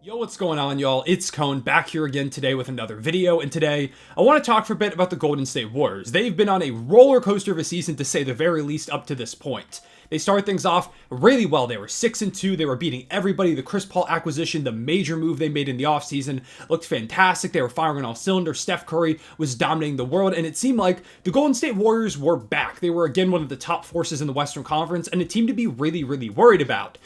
Yo, what's going on, y'all? It's Cone back here again today with another video, and today I want to talk for a bit about the Golden State Warriors. They've been on a roller coaster of a season, to say the very least, up to this point. They started things off really well. They were 6-2. They were beating everybody. The Chris Paul acquisition, the major move they made in the offseason, looked fantastic. They were firing on all cylinders. Steph Curry was dominating the world, and it seemed like the Golden State Warriors were back. They were again one of the top forces in the Western Conference, and a team to be really, really worried about.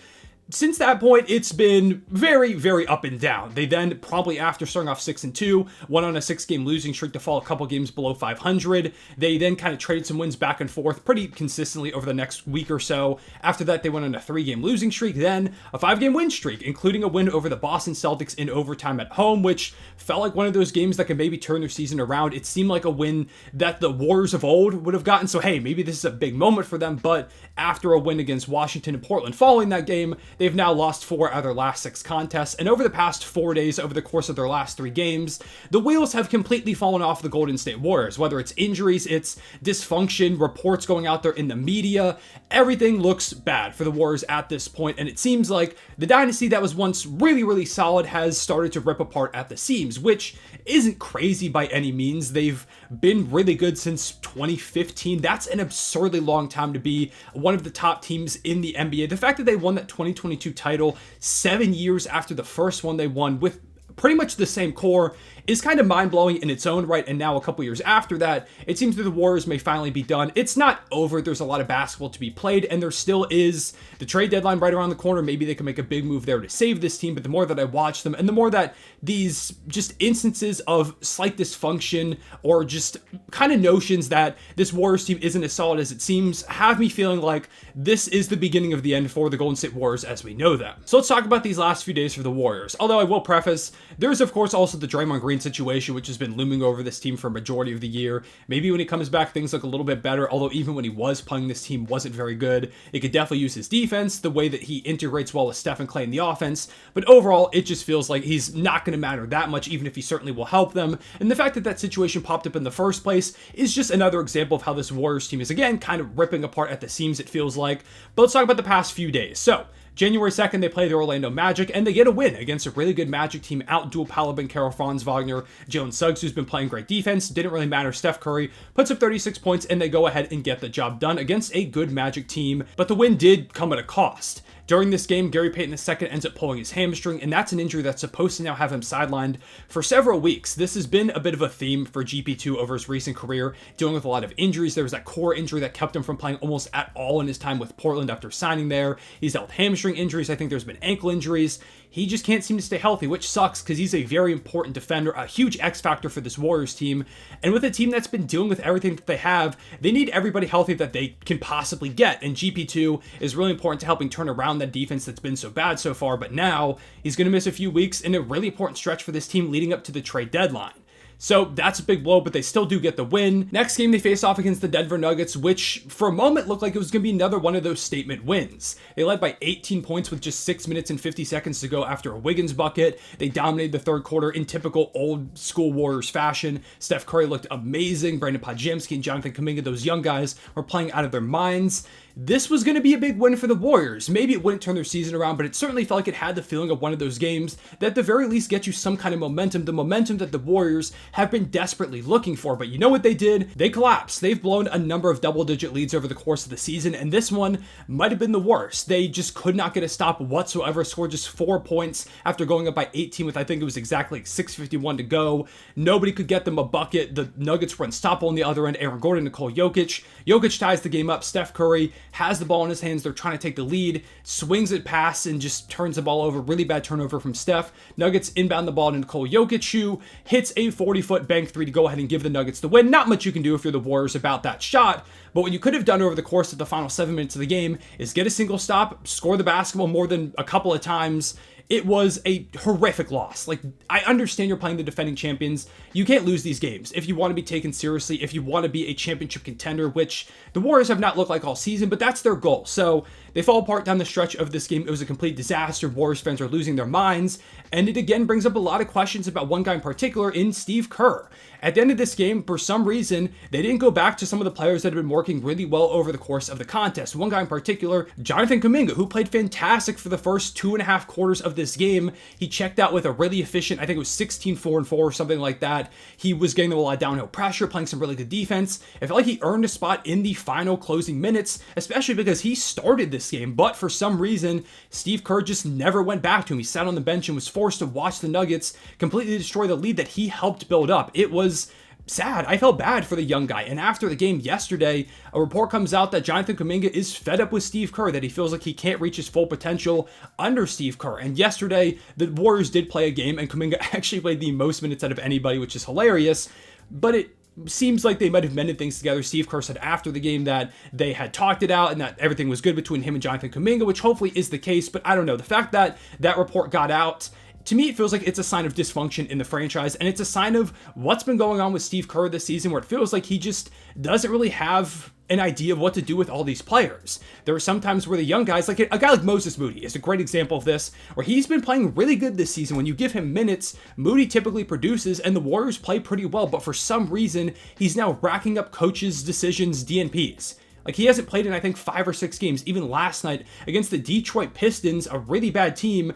Since that point, it's been very, very up and down. They then, promptly after starting off 6-2, went on a 6-game losing streak to fall a couple games below 500. They then kind of traded some wins back and forth pretty consistently over the next week or so. After that, they went on a 3-game losing streak, then a 5-game win streak, including a win over the Boston Celtics in overtime at home, which felt like one of those games that could maybe turn their season around. It seemed like a win that the Warriors of old would have gotten, so hey, maybe this is a big moment for them. But after a win against Washington and Portland following that game, they've now lost 4 out of their last 6 contests, and over the past 4 days, over the course of their last 3 games, the wheels have completely fallen off the Golden State Warriors. Whether it's injuries, it's dysfunction, reports going out there in the media, everything looks bad for the Warriors at this point, and it seems like the dynasty that was once really, really solid has started to rip apart at the seams, which isn't crazy by any means. They've been really good since 2015. That's an absurdly long time to be one of the top teams in the NBA. The fact that they won that 2022 title 7 years after the first one they won with pretty much the same core is kind of mind-blowing in its own right, and now a couple years after that, it seems that the Warriors may finally be done. It's not over. There's a lot of basketball to be played, and there still is the trade deadline right around the corner. Maybe they can make a big move there to save this team, but the more that I watch them, and the more that these just instances of slight dysfunction or just kind of notions that this Warriors team isn't as solid as it seems, have me feeling like this is the beginning of the end for the Golden State Warriors as we know them. So let's talk about these last few days for the Warriors. Although I will preface, there's of course also the Draymond Green situation, which has been looming over this team for a majority of the year. Maybe when he comes back, things look a little bit better, although even when he was playing, this team wasn't very good. It could definitely use his defense, the way that he integrates well with Steph and Klay in the offense, but overall, it just feels like he's not going to matter that much, even if he certainly will help them. And the fact that that situation popped up in the first place is just another example of how this Warriors team is, again, kind of ripping apart at the seams, it feels like. But let's talk about the past few days. So, January 2nd, they play the Orlando Magic, and they get a win against a really good Magic team. Out-duel Palabin, Kerr, Franz Wagner, Jalen Suggs, who's been playing great defense. Didn't really matter. Steph Curry puts up 36 points, and they go ahead and get the job done against a good Magic team. But the win did come at a cost. During this game, Gary Payton II ends up pulling his hamstring, and that's an injury that's supposed to now have him sidelined for several weeks. This has been a bit of a theme for GP2 over his recent career, dealing with a lot of injuries. There was that core injury that kept him from playing almost at all in his time with Portland after signing there. He's dealt with hamstring injuries. I think there's been ankle injuries. He just can't seem to stay healthy, which sucks because he's a very important defender, a huge X factor for this Warriors team. And with a team that's been dealing with everything that they have, they need everybody healthy that they can possibly get. And GP2 is really important to helping turn around that defense that's been so bad so far. But now he's going to miss a few weeks in a really important stretch for this team leading up to the trade deadline. So that's a big blow, but they still do get the win. Next game, they face off against the Denver Nuggets, which for a moment looked like it was going to be another one of those statement wins. They led by 18 points with just 6 minutes and 50 seconds to go after a Wiggins bucket. They dominated the third quarter in typical old school Warriors fashion. Steph Curry looked amazing. Brandon Podziemski and Jonathan Kuminga, those young guys, were playing out of their minds. This was going to be a big win for the Warriors. Maybe it wouldn't turn their season around, but it certainly felt like it had the feeling of one of those games that at the very least get you some kind of momentum, the momentum that the Warriors have been desperately looking for. But you know what they did? They collapsed. They've blown a number of double-digit leads over the course of the season, and this one might have been the worst. They just could not get a stop whatsoever, scored just 4 points after going up by 18 with, I think it was exactly 6:51 to go. Nobody could get them a bucket. The Nuggets were unstoppable on the other end. Aaron Gordon, Nikola Jokic. Jokic ties the game up. Steph Curry has the ball in his hands. They're trying to take the lead, swings it past and just turns the ball over. Really bad turnover from Steph. Nuggets inbound the ball to Nikola Jokic, who hits a 40-foot bank three to go ahead and give the Nuggets the win. Not much you can do if you're the Warriors about that shot, but what you could have done over the course of the final 7 minutes of the game is get a single stop, score the basketball more than a couple of times. It was a horrific loss. Like, I understand you're playing the defending champions. You can't lose these games if you want to be taken seriously, if you want to be a championship contender, which the Warriors have not looked like all season, but that's their goal. So they fall apart down the stretch of this game. It was a complete disaster. Warriors fans are losing their minds, and it again brings up a lot of questions about one guy in particular in Steve Kerr. At the end of this game, for some reason, they didn't go back to some of the players that had been working really well over the course of the contest. One guy in particular, Jonathan Kuminga, who played fantastic for the first 2.5 quarters of of this game, he checked out with a really efficient, I think it was 16-4-4 or something like that. He was getting a lot of downhill pressure, playing some really good defense. It felt like he earned a spot in the final closing minutes, especially because he started this game, but for some reason, Steve Kerr just never went back to him. He sat on the bench and was forced to watch the Nuggets completely destroy the lead that he helped build up. It was sad. I felt bad for the young guy. And after the game yesterday, a report comes out that Jonathan Kuminga is fed up with Steve Kerr, that he feels like he can't reach his full potential under Steve Kerr. And yesterday, the Warriors did play a game, and Kuminga actually played the most minutes out of anybody, which is hilarious. But it seems like they might have mended things together. Steve Kerr said after the game that they had talked it out and that everything was good between him and Jonathan Kuminga, which hopefully is the case. But I don't know. The fact that that report got out, to me, it feels like it's a sign of dysfunction in the franchise, and it's a sign of what's been going on with Steve Kerr this season, where it feels like he just doesn't really have an idea of what to do with all these players. There are some times where the young guys, like a guy like Moody is a great example of this, where he's been playing really good this season. When you give him minutes, Moody typically produces, and the Warriors play pretty well, but for some reason, he's now racking up coaches' decisions, DNPs. Like, he hasn't played in, I think, 5 or 6 games. Even last night against the Detroit Pistons, a really bad team,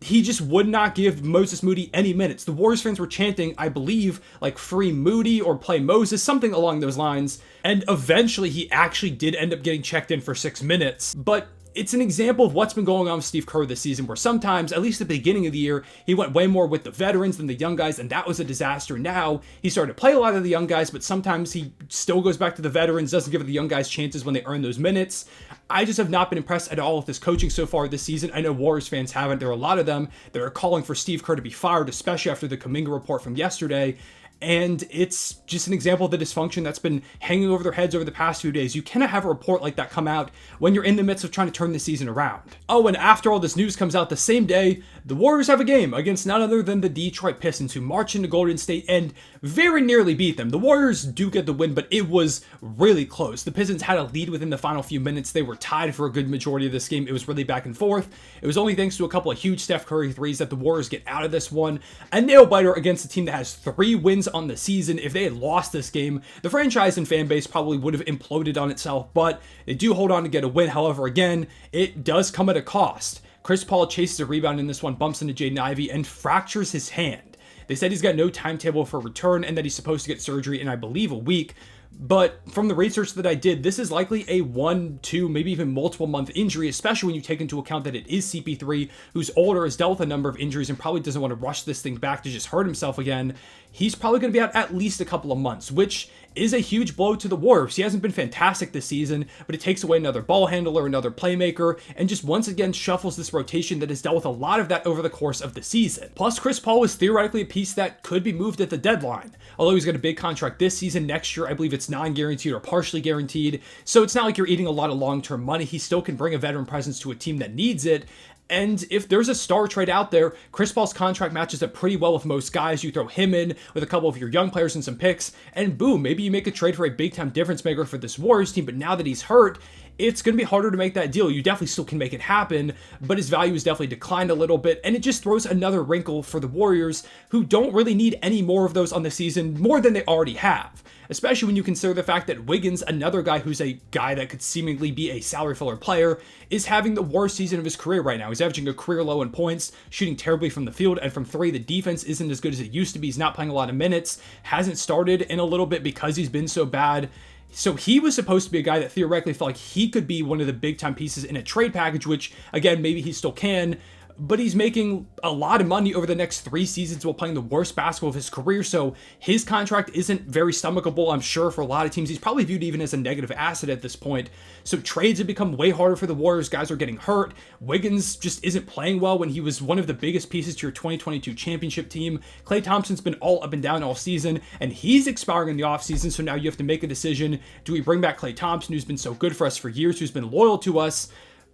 he just would not give Moody any minutes. The Warriors fans were chanting, I believe, like, free Moody or play Moses, something along those lines. And eventually he actually did end up getting checked in for 6 minutes. But it's an example of what's been going on with Steve Kerr this season, where sometimes, at least at the beginning of the year, he went way more with the veterans than the young guys, and that was a disaster. Now, he started to play a lot of the young guys, but sometimes he still goes back to the veterans, doesn't give the young guys chances when they earn those minutes. I just have not been impressed at all with this coaching so far this season. I know Warriors fans haven't. There are a lot of them that are calling for Steve Kerr to be fired, especially after the Kuminga report from yesterday. And it's just an example of the dysfunction that's been hanging over their heads over the past few days. You cannot have a report like that come out when you're in the midst of trying to turn the season around. Oh, and after all this news comes out the same day, the Warriors have a game against none other than the Detroit Pistons, who march into Golden State and very nearly beat them. The Warriors do get the win, but it was really close. The Pistons had a lead within the final few minutes. They were tied for a good majority of this game. It was really back and forth. It was only thanks to a couple of huge Steph Curry threes that the Warriors get out of this one. A nail-biter against a team that has 3 wins on the season. If they had lost this game, the franchise and fan base probably would have imploded on itself, but they do hold on to get a win. However, again, it does come at a cost. Chris Paul chases a rebound in this one, bumps into Jaden Ivey, and fractures his hand. They said he's got no timetable for return and that he's supposed to get surgery in, I believe, a week. But from the research that I did, this is likely a 1, 2, maybe even multiple month injury, especially when you take into account that it is CP3, who's older, has dealt with a number of injuries, and probably doesn't want to rush this thing back to just hurt himself again. He's probably going to be out at least a couple of months, which is a huge blow to the Warriors. He hasn't been fantastic this season, but it takes away another ball handler, another playmaker, and just once again shuffles this rotation that has dealt with a lot of that over the course of the season. Plus, Chris Paul was theoretically a piece that could be moved at the deadline. Although he's got a big contract this season, next year I believe it's non-guaranteed or partially guaranteed, so it's not like you're eating a lot of long-term money. He still can bring a veteran presence to a team that needs it. And if there's a star trade out there, Chris Paul's contract matches up pretty well with most guys. You throw him in with a couple of your young players and some picks, and boom, maybe you make a trade for a big-time difference maker for this Warriors team. But now that he's hurt, it's going to be harder to make that deal. You definitely still can make it happen, but his value has definitely declined a little bit, and it just throws another wrinkle for the Warriors, who don't really need any more of those on the season, more than they already have. Especially when you consider the fact that Wiggins, another guy who's a guy that could seemingly be a salary filler player, is having the worst season of his career right now. He's averaging a career low in points, shooting terribly from the field, and from 3, the defense isn't as good as it used to be. He's not playing a lot of minutes, hasn't started in a little bit because he's been so bad. So he was supposed to be a guy that theoretically felt like he could be one of the big-time pieces in a trade package, which, again, maybe he still can, but he's making a lot of money over the next 3 seasons while playing the worst basketball of his career, so his contract isn't very stomachable, I'm sure, for a lot of teams. He's probably viewed even as a negative asset at this point, so trades have become way harder for the Warriors. Guys are getting hurt. Wiggins just isn't playing well when he was one of the biggest pieces to your 2022 championship team. Klay Thompson's been all up and down all season, and he's expiring in the offseason, so now you have to make a decision. Do we bring back Klay Thompson, who's been so good for us for years, who's been loyal to us,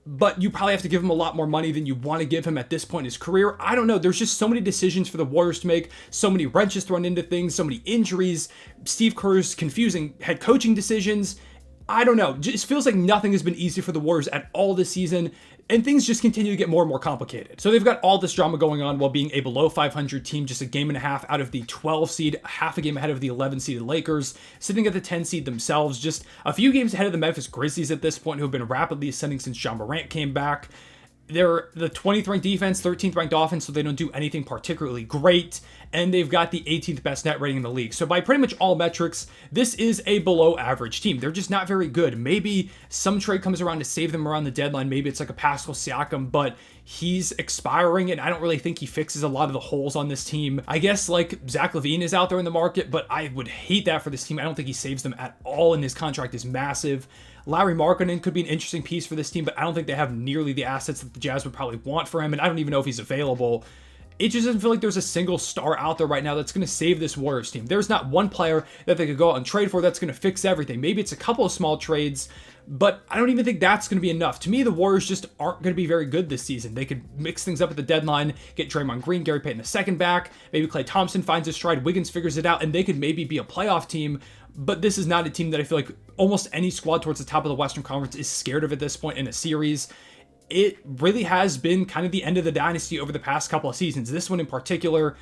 but you probably have to give him a lot more money than you want to give him at this point in his career? I don't know. There's just so many decisions for the Warriors to make, so many wrenches thrown into things, so many injuries, Steve Kerr's confusing head coaching decisions. I don't know. It just feels like nothing has been easy for the Warriors at all this season, and things just continue to get more and more complicated. So they've got all this drama going on while being a below 500 team, just a game and a half out of the 12 seed, half a game ahead of the 11 seeded Lakers, sitting at the 10 seed themselves, just a few games ahead of the Memphis Grizzlies at this point, who have been rapidly ascending since Ja Morant came back. They're the 20th ranked defense, 13th ranked offense, so they don't do anything particularly great. And they've got the 18th best net rating in the league. So by pretty much all metrics, this is a below average team. They're just not very good. Maybe some trade comes around to save them around the deadline. Maybe it's like a Pascal Siakam, but he's expiring, and I don't really think he fixes a lot of the holes on this team. I guess like Zach LaVine is out there in the market, but I would hate that for this team. I don't think he saves them at all, and his contract is massive. Larry Markkinen could be an interesting piece for this team, but I don't think they have nearly the assets that the Jazz would probably want for him, and I don't even know if he's available. It just doesn't feel like there's a single star out there right now that's going to save this Warriors team. There's not one player that they could go out and trade for that's going to fix everything. Maybe it's a couple of small trades, but I don't even think that's going to be enough. To me, the Warriors just aren't going to be very good this season. They could mix things up at the deadline, get Draymond Green, Gary Payton II back, maybe Klay Thompson finds his stride, Wiggins figures it out, and they could maybe be a playoff team. But this is not a team that I feel like almost any squad towards the top of the Western Conference is scared of at this point in a series. It really has been kind of the end of the dynasty over the past couple of seasons. This one in particular,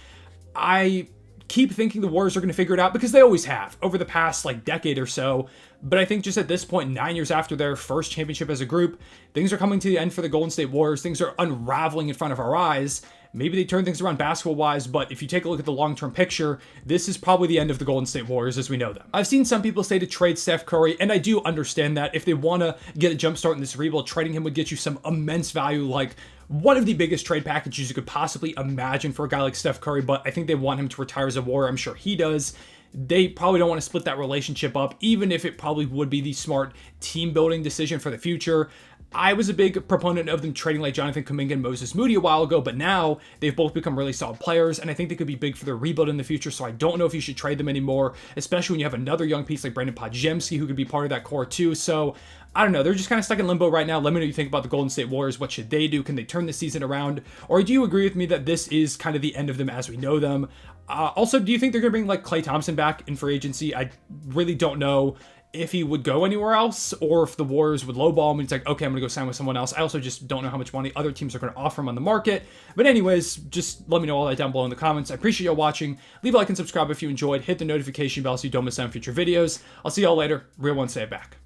I keep thinking the Warriors are going to figure it out because they always have over the past like decade or so. But I think just at this point, 9 years after their first championship as a group, things are coming to the end for the Golden State Warriors. Things are unraveling in front of our eyes. Maybe they turn things around basketball-wise, but if you take a look at the long-term picture, this is probably the end of the Golden State Warriors as we know them. I've seen some people say to trade Steph Curry, and I do understand that. If they want to get a jump start in this rebuild, trading him would get you some immense value, like one of the biggest trade packages you could possibly imagine for a guy like Steph Curry, but I think they want him to retire as a Warrior. I'm sure he does. They probably don't want to split that relationship up, even if it probably would be the smart team-building decision for the future. I was a big proponent of them trading like Jonathan Kuminga and Moses Moody a while ago, but now they've both become really solid players, and I think they could be big for their rebuild in the future, so I don't know if you should trade them anymore, especially when you have another young piece like Brandon Podziemski who could be part of that core too. So I don't know. They're just kind of stuck in limbo right now. Let me know what you think about the Golden State Warriors. What should they do? Can they turn the season around? Or do you agree with me that this is kind of the end of them as we know them? Also, do you think they're going to bring like Klay Thompson back in free agency? I really don't know if he would go anywhere else or if the Warriors would lowball him and it's like, okay, I'm going to go sign with someone else. I also just don't know how much money other teams are going to offer him on the market. But anyways, just let me know all that down below in the comments. I appreciate y'all watching. Leave a like and subscribe if you enjoyed. Hit the notification bell so you don't miss out on future videos. I'll see y'all later. Real one, say it back.